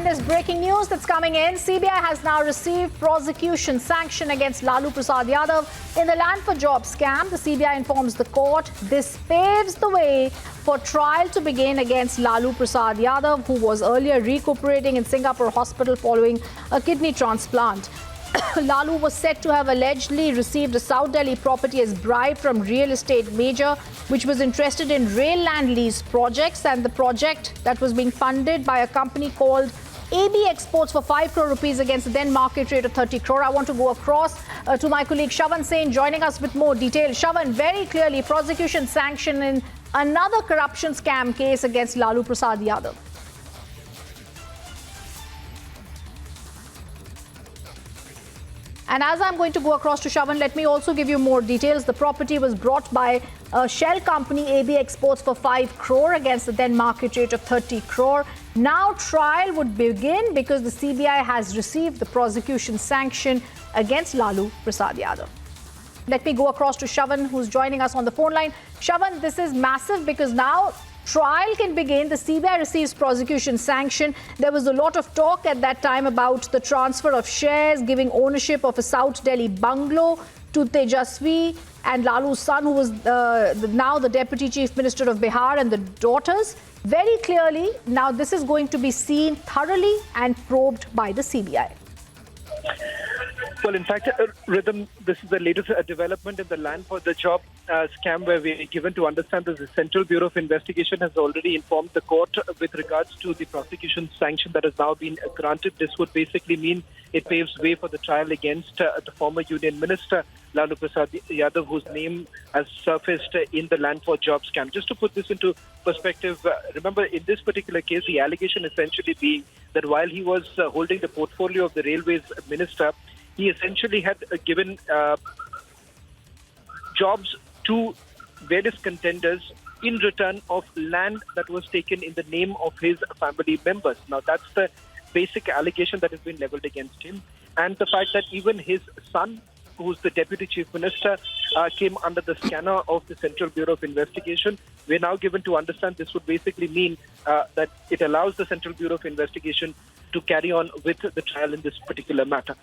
And there's breaking news that's coming in. CBI has now received prosecution sanction against Lalu Prasad Yadav in the land for jobs scam. The CBI informs the court this paves the way for trial to begin against Lalu Prasad Yadav, who was earlier recuperating in Singapore hospital following a kidney transplant. Lalu was said to have allegedly received a South Delhi property as bribe from real estate major, which was interested in rail land lease projects, and the project that was being funded by a company called AB Exports for 5 crore rupees against the then market rate of 30 crore. I want to go across to my colleague Shavan Sain joining us with more details. Shavan, very clearly, prosecution sanction in another corruption scam case against Lalu Prasad Yadav. And as I'm going to go across to Shavan, let me also give you more details. The property was brought by a shell company, AB Exports, for 5 crore against the then market rate of 30 crore. Now trial would begin because the CBI has received the prosecution sanction against Lalu Prasad Yadav. Let me go across to Shavan, who's joining us on the phone line. Shavan, this is massive because now trial can begin. The CBI receives prosecution sanction. There was a lot of talk at that time about the transfer of shares, giving ownership of a South Delhi bungalow to Tejasvi and Lalu's son, who was now the Deputy Chief Minister of Bihar, and the daughters. Very clearly, now this is going to be seen thoroughly and probed by the CBI. Well, in fact, Rhythm, this is the latest development in the land for the job scam, where we're given to understand that the Central Bureau of Investigation has already informed the court with regards to the prosecution sanction that has now been granted. This would basically mean it paves way for the trial against the former Union Minister, Lalu Prasad Yadav, whose name has surfaced in the land for jobs scam. Just to put this into perspective, remember, in this particular case, the allegation essentially being that while he was holding the portfolio of the Railways Minister, he essentially had given jobs to various contenders in return of land that was taken in the name of his family members. Now, that's the basic allegation that has been leveled against him. And the fact that even his son, who's the Deputy Chief Minister, came under the scanner of the Central Bureau of Investigation. We're now given to understand this would basically mean that it allows the Central Bureau of Investigation to carry on with the trial in this particular matter.